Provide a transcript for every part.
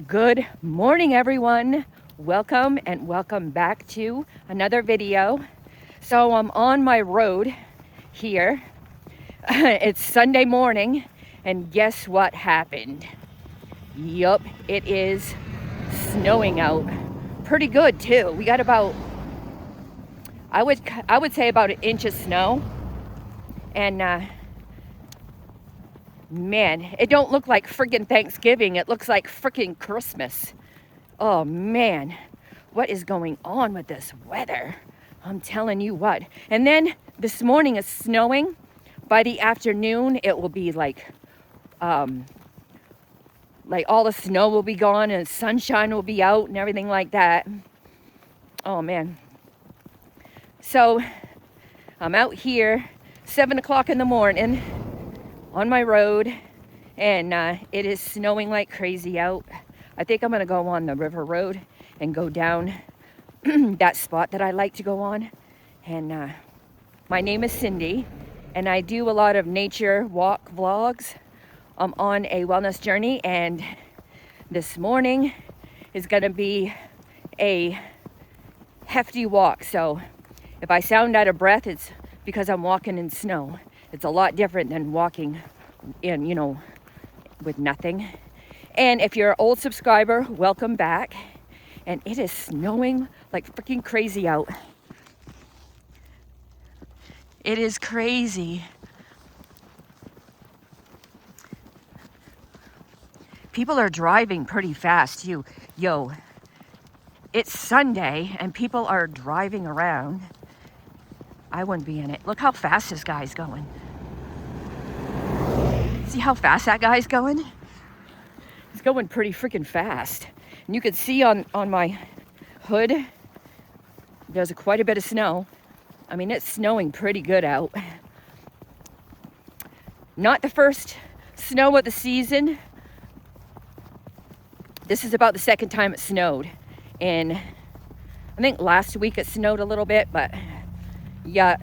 Good morning, everyone. Welcome and welcome back to another video. So I'm on my road here. It's Sunday morning, and guess what happened? Yup, it is snowing out. Pretty good too. We got about, I would say about 1 inch of snow, and man, it don't look like friggin' Thanksgiving. It looks like friggin' Christmas. Oh man, what is going on with this weather? I'm telling you what. And then this morning is snowing. By the afternoon, it will be like all the snow will be gone and sunshine will be out and everything like that. Oh man. So I'm out here 7 o'clock in the morning on my road, and it is snowing like crazy out. I think I'm gonna go on the river road and go down that spot that I like to go on. And my name is Cindy, and I do a lot of nature walk vlogs. I'm on a wellness journey, and this morning is gonna be a hefty walk. So if I sound out of breath, it's because I'm walking in snow. It's a lot different than walking in, with nothing. And if you're an old subscriber, welcome back. And it is snowing like freaking crazy out. It is crazy. People are driving pretty fast too. Yo, it's Sunday and people are driving around. I wouldn't be in it. Look how fast this guy's going. See how fast that guy's going? He's going pretty freaking fast. And you can see on my hood, there's quite a bit of snow. I mean, it's snowing pretty good out. Not the first snow of the season. This is about the second time it snowed. And I think last week it snowed a little bit, but yeah.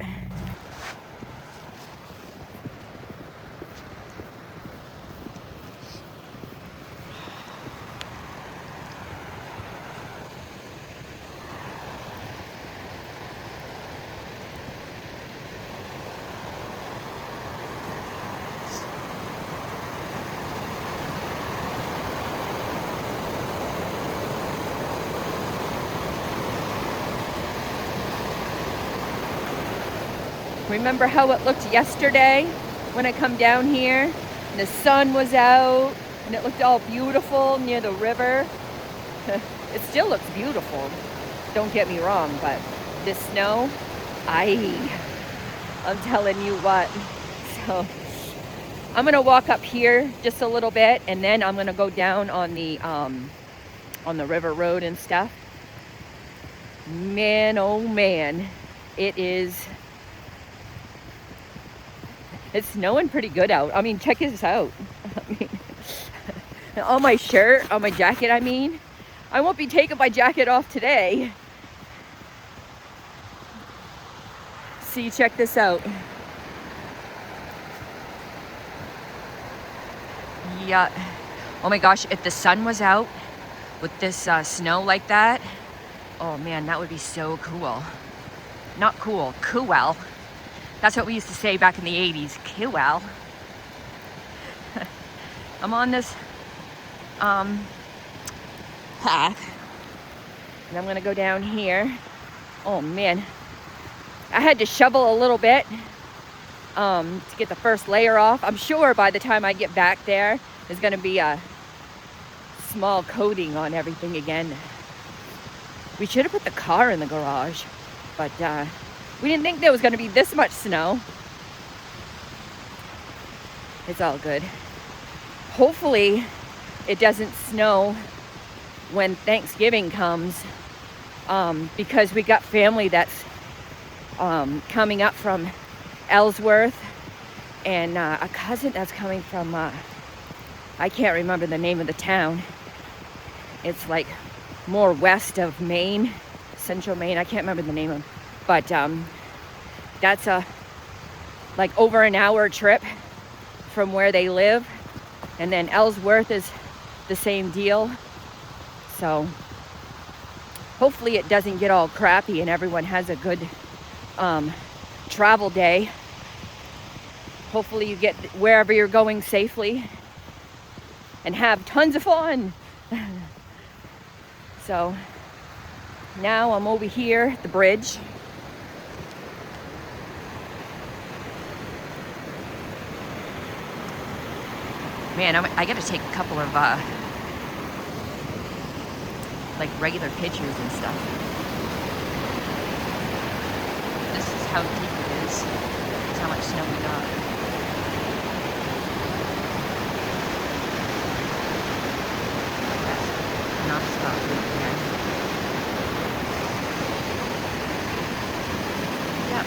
Remember how it looked yesterday when I come down here? And the sun was out and it looked all beautiful near the river. It still looks beautiful, don't get me wrong, but this snow, I'm telling you what. So I'm gonna walk up here just a little bit, and then I'm gonna go down on the river road and stuff. Man, oh man, it's snowing pretty good out. I mean, check this out. I mean, on my shirt, on my jacket, I won't be taking my jacket off today. See, check this out. Yeah. Oh my gosh, if the sun was out with this snow like that, oh man, that would be so cool. Not cool, cool. That's what we used to say back in the 80s, cool. I'm on this path, and I'm gonna go down here. Oh man, I had to shovel a little bit to get the first layer off. I'm sure by the time I get back there, there's gonna be a small coating on everything again. We should have put the car in the garage, but we didn't think there was going to be this much snow. It's all good. Hopefully it doesn't snow when Thanksgiving comes, because we got family that's coming up from Ellsworth, and a cousin that's coming from, I can't remember the name of the town. It's like more west of Maine, central Maine. I can't remember the name of it. But that's like over an hour trip from where they live. And then Ellsworth is the same deal. So hopefully it doesn't get all crappy and everyone has a good travel day. Hopefully you get wherever you're going safely and have tons of fun. So now I'm over here at the bridge. Man, I gotta take a couple of like regular pictures and stuff. This is how deep it is. That's how much snow we got. That's not stop right there. Yep.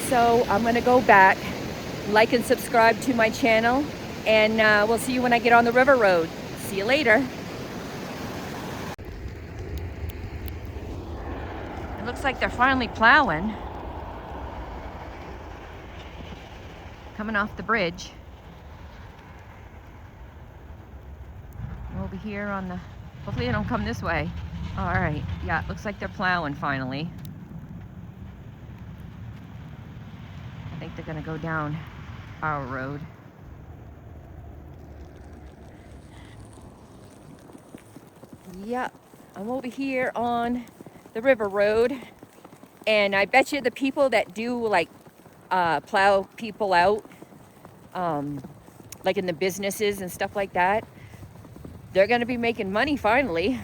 So I'm gonna go back, like and subscribe to my channel, and we'll see you when I get on the river road. See you later. It looks like they're finally plowing. Coming off the bridge. Over here on the, hopefully they don't come this way. All right, yeah, it looks like they're plowing finally. I think they're gonna go down our road. Yep, I'm over here on the river road, and I bet you the people that do like plow people out, like in the businesses and stuff like that, they're gonna be making money finally.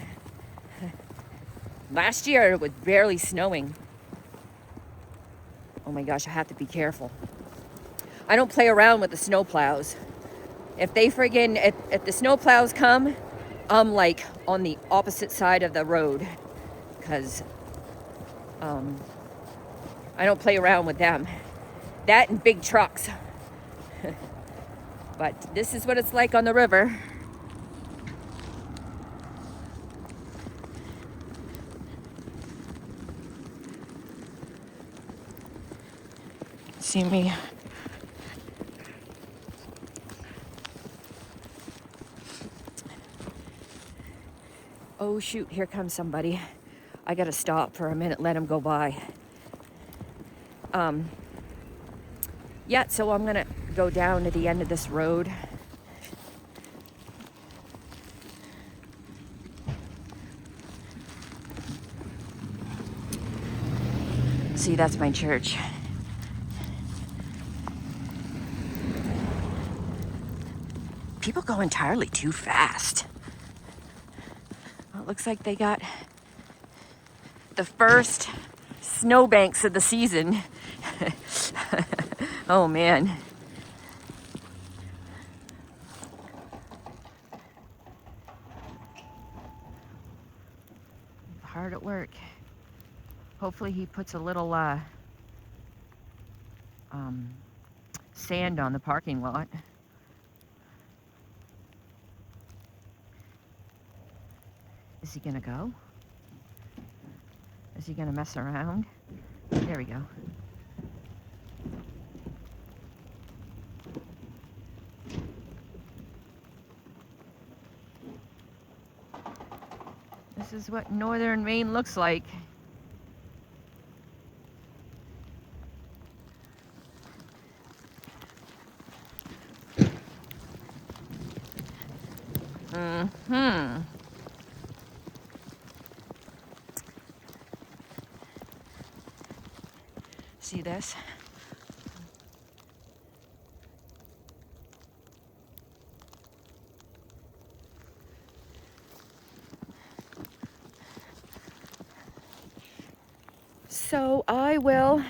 Last year it was barely snowing. Oh my gosh, I have to be careful. I don't play around with the snow plows. If they friggin', if the snow plows come, I'm like on the opposite side of the road, because I don't play around with them. That and big trucks. But this is what it's like on the river. See me? Oh shoot, here comes somebody. I gotta stop for a minute, let him go by. Yeah, so I'm gonna go down to the end of this road. See, that's my church. People go entirely too fast. Well, it looks like they got the first snowbanks of the season. Oh man. Hard at work. Hopefully he puts a little sand on the parking lot. Is he gonna go? Is he gonna mess around? There we go. This is what Northern Maine looks like. Mm-hmm. See this? So I will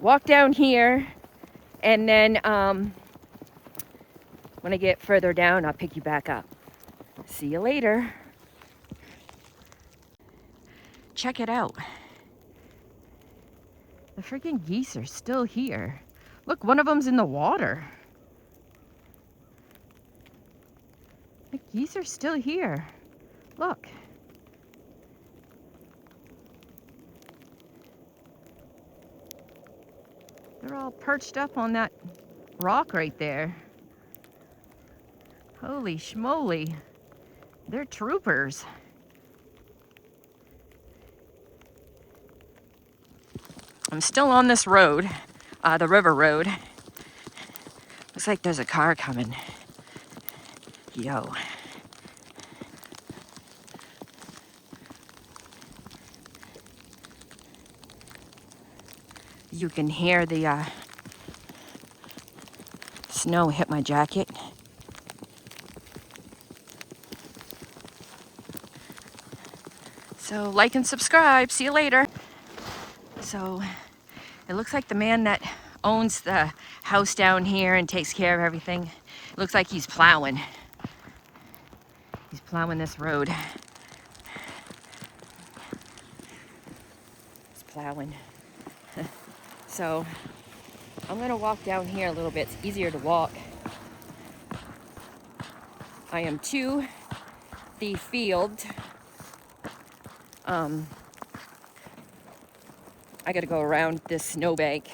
walk down here, and then when I get further down, I'll pick you back up. See you later. Check it out. The freaking geese are still here. Look, one of them's in the water. The geese are still here. Look. They're all perched up on that rock right there. Holy schmoly. They're troopers. I'm still on this road, the river road. Looks like there's a car coming. Yo. You can hear the snow hit my jacket. So like and subscribe. See you later. So it looks like the man that owns the house down here and takes care of everything, it looks like he's plowing. He's plowing this road. He's plowing. So I'm gonna walk down here a little bit. It's easier to walk. I am to the field. I gotta go around this snowbank.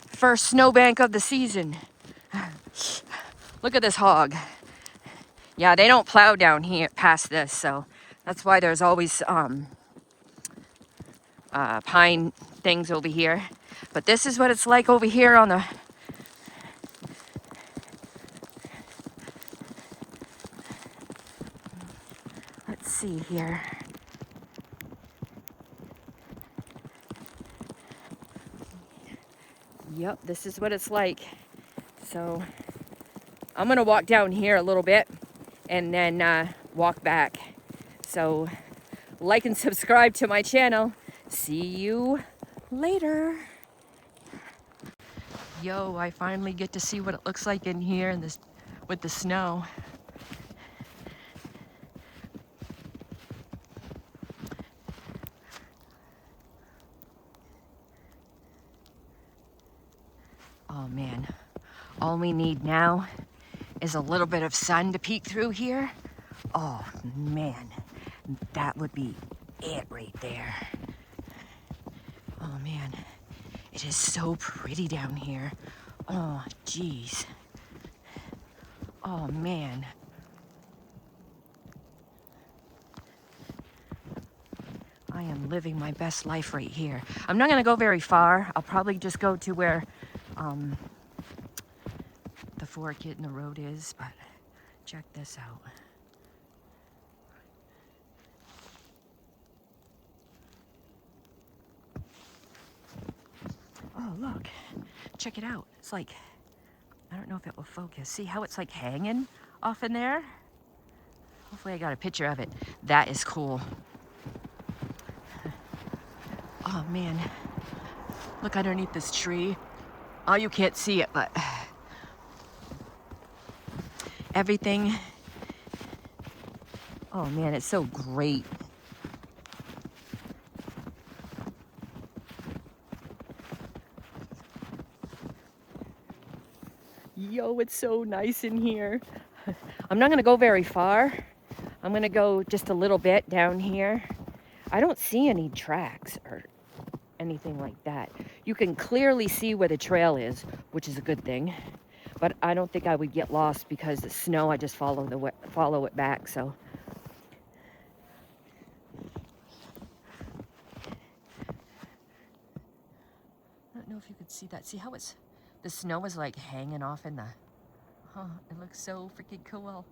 First snowbank of the season. Look at this hog. Yeah, they don't plow down here past this, so that's why there's always pine things over here. But this is what it's like over here on the... Let's see here. Yep, this is what it's like. So I'm gonna walk down here a little bit and then walk back. So like and subscribe to my channel. See you later. Yo, I finally get to see what it looks like in here in this with the snow. Oh man, all we need now is a little bit of sun to peek through here. Oh man, that would be it right there. Oh man, it is so pretty down here. Oh geez. Oh man. I am living my best life right here. I'm not gonna go very far. I'll probably just go to where the fork in the road is, but check this out. Oh, look, check it out. It's like, I don't know if it will focus. See how it's like hanging off in there? Hopefully I got a picture of it. That is cool. Oh man, look underneath this tree. Oh, you can't see it, but everything. Oh man, it's so great. Yo, it's so nice in here. I'm not gonna go very far. I'm gonna go just a little bit down here. I don't see any tracks or anything like that. You can clearly see where the trail is, which is a good thing. But I don't think I would get lost because the snow, I just follow it back, so. I don't know if you could see that. See how it's, the snow is like hanging off in the, oh, it looks so freaking cool.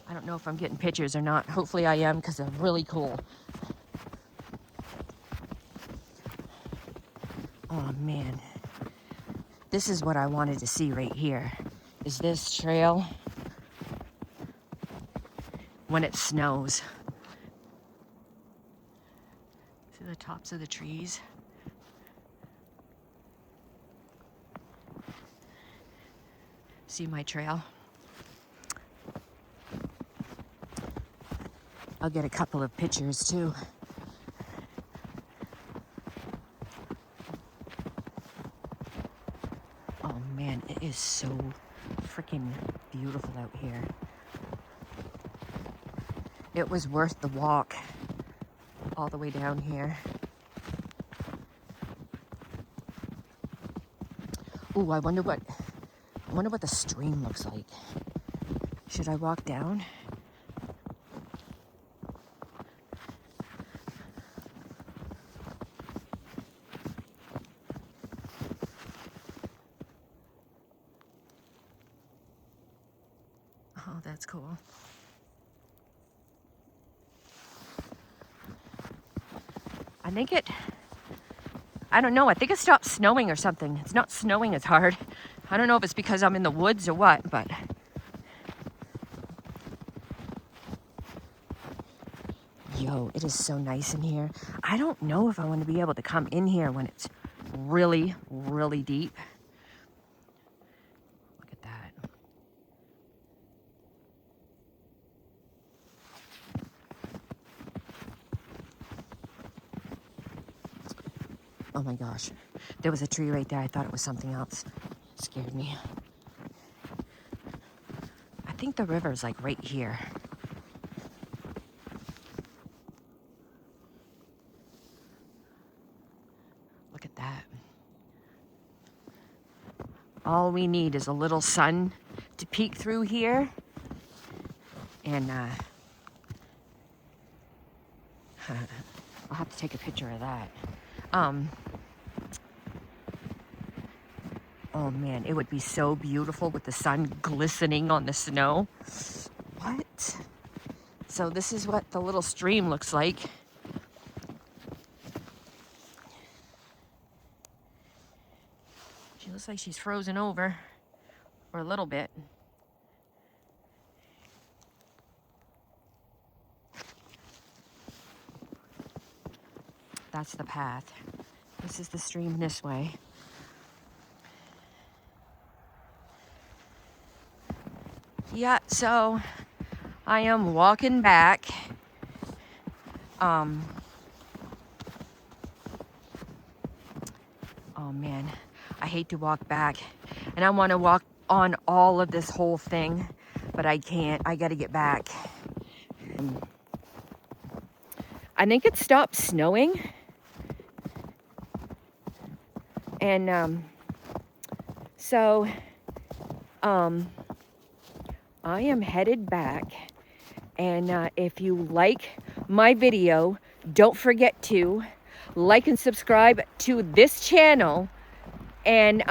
I don't know if I'm getting pictures or not. Hopefully I am, because they're really cool. Oh man. This is what I wanted to see right here. Is this trail when it snows. See the tops of the trees? See my trail? I'll get a couple of pictures too. Oh man, it is so freaking beautiful out here. It was worth the walk all the way down here. Ooh, I wonder what the stream looks like. Should I walk down? Oh, that's cool. I don't know, I think it stopped snowing or something. It's not snowing as hard. I don't know if it's because I'm in the woods or what, but... Yo, it is so nice in here. I don't know if I want to be able to come in here when it's really, really deep. Look at that. Oh my gosh. There was a tree right there. I thought it was something else. It scared me. I think the river's like right here. Look at that. All we need is a little sun to peek through here. And I'll have to take a picture of that. Oh man, it would be so beautiful with the sun glistening on the snow. What? So this is what the little stream looks like. She looks like she's frozen over for a little bit. That's the path. This is the stream this way. Yeah, so I am walking back. Oh man, I hate to walk back. And I want to walk on all of this whole thing, but I can't. I gotta get back. I think it stopped snowing. And so I am headed back, and if you like my video, don't forget to like and subscribe to this channel, and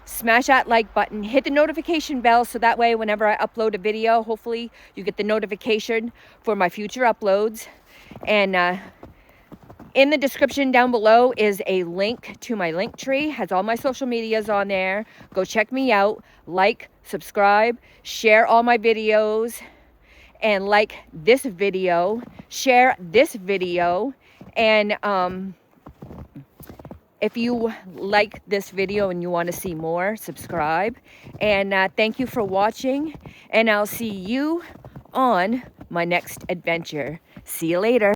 smash that like button, hit the notification bell, so that way whenever I upload a video, hopefully you get the notification for my future uploads. And in the description down below is a link to my link tree. Has all my social medias on there. Go check me out. Like, subscribe, share all my videos, and like this video, share this video. And if you like this video and you want to see more, subscribe. And thank you for watching, and I'll see you on my next adventure. See you later.